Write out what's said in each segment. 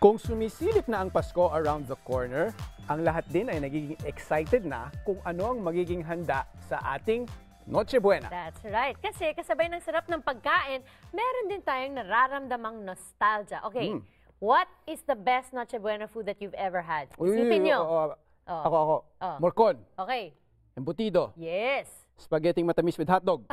Kung sumisilip na ang Pasko around the corner, ang lahat din ay nagiging excited na kung ano ang magiging handa sa ating Noche Buena. That's right. Kasi kasabay ng sarap ng pagkain, meron din tayong nararamdamang nostalgia. Okay, what is the best Noche Buena food that you've ever had? Isipin nyo. Ako. Oh. Morcon. Okay. Embutido. Yes. Spaghetti matamis with hotdog.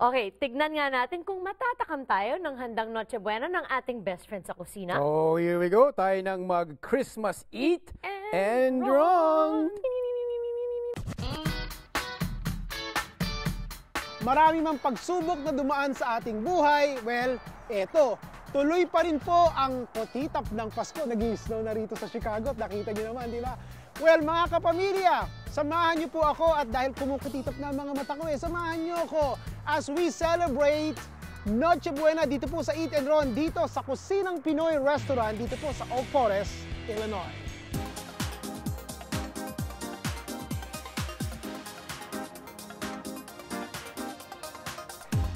Okay, tignan nga natin kung matatakam tayo ng handang Noche Buena ng ating best friend sa kusina. Oh, here we go. Tayo nang mag-Christmas eat and drunk. Marami mang pagsubok na dumaan sa ating buhay, well, eto, tuloy pa rin po ang kotitap ng Pasko. Nag-i-snow na rito sa Chicago at nakita nyo naman, di ba? Well, mga kapamilya, samahan nyo po ako at dahil kumukutitap na ang mga mata ko samahan nyo ako as we celebrate Noche Buena dito po sa Eat and Ron, dito sa Kusinang Pinoy Restaurant, dito po sa Oak Forest, Illinois.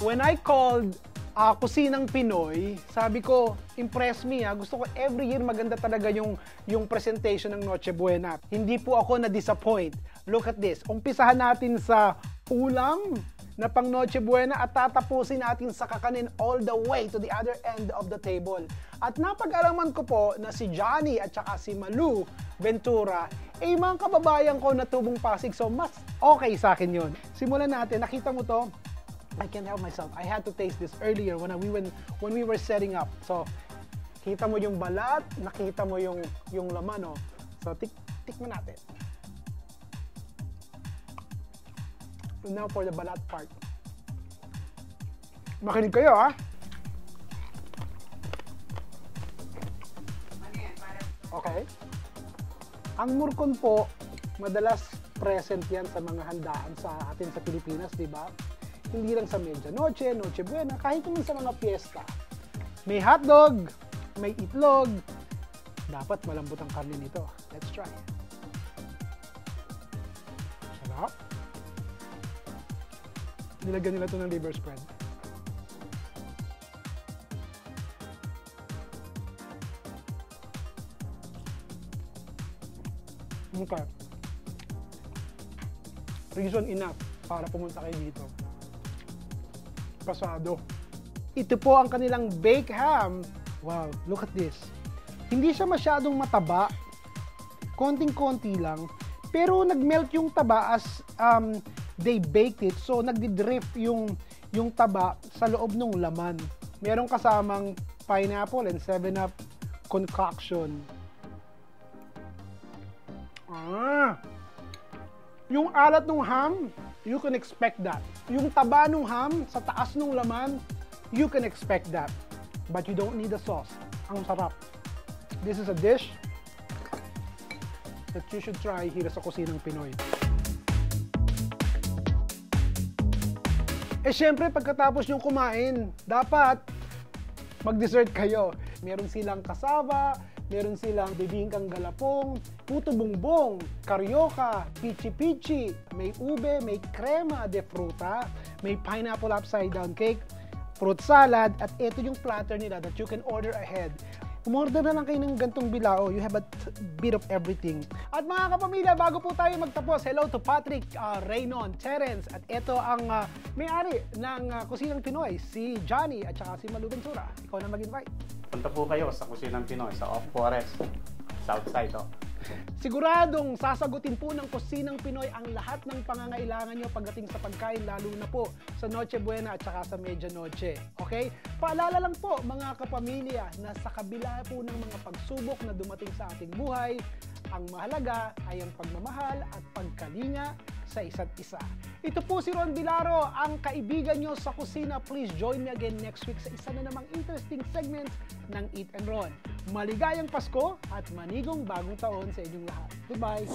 When I called Kusinang Pinoy, sabi ko, impress me ha. Gusto ko every year maganda talaga yung presentation ng Noche Buena. Hindi po ako na-disappoint. Look at this. Umpisahan natin sa ulam na pang Noche Buena at tatapusin natin sa kakanin all the way to the other end of the table. At napag-alaman ko po na si Johnny at saka si Malu Ventura mga kababayan ko na tubong Pasig. So mas okay sa akin yun. Simulan natin. Nakita mo to? I can't help myself. I had to taste this earlier when we were setting up. So, kita mo yung balat, nakita mo yung laman, oh. So, tikman natin. And now for the balat part. Makinig kayo, ha? Okay. Ang murkon po, madalas present yan sa mga handaan sa atin sa Pilipinas, di ba? Hindi lang sa Medianoche, Noche Buena, kahit naman sa mga piyesta. May hotdog, may itlog. Dapat malambot ang karne nito. Let's try. Sarap. Nilagyan nila ito ng liver spread. Okay. Reason enough para pumunta kayo dito. Pasado. Ito po ang kanilang baked ham. Wow, look at this. Hindi siya masyadong mataba. Konting-konti lang. Pero nag-melt yung taba as they baked it. So, nagdi-drift yung taba sa loob ng laman. Merong kasamang pineapple and 7-Up concoction. Yung alat ng ham, you can expect that. Yung taba ng ham sa taas ng laman, you can expect that. But you don't need the sauce. Ang sarap. This is a dish that you should try here sa Kusinang Pinoy. Syempre, pagkatapos nyo kumain, dapat mag-dessert kayo. Meron silang kasaba, meron silang bibingkang galapong, puto bongbong, karyoka, pichi-pichi, may ube, may crema de fruta, may pineapple upside down cake, fruit salad, at ito yung platter nila that you can order ahead. Umorder na lang kayo ng gantong bilao, you have a bit of everything. At mga kapamilya, bago po tayo magtapos, hello to Patrick, Raynon, Terence, at ito ang may-ari ng Kusinang Pinoy, si Johnny at saka si Malu Ventura. Ikaw na mag-invite. Punta po kayo sa Kusinang Pinoy, sa Oak Forest, Southside. Siguradong sasagutin po ng Kusinang Pinoy ang lahat ng pangangailangan nyo pagdating sa pagkain, lalo na po sa Noche Buena at saka sa Medianoche. Okay? Paalala lang po mga kapamilya na sa kabila po ng mga pagsubok na dumating sa ating buhay, ang mahalaga ay ang pagmamahal at pagkalinga sa isa't isa. Ito po si Ron Vilaro, ang kaibigan nyo sa kusina. Please join me again next week sa isa na namang interesting segment ng Eat and Ron. Maligayang Pasko at manigong bagong taon sa inyong lahat. Goodbye!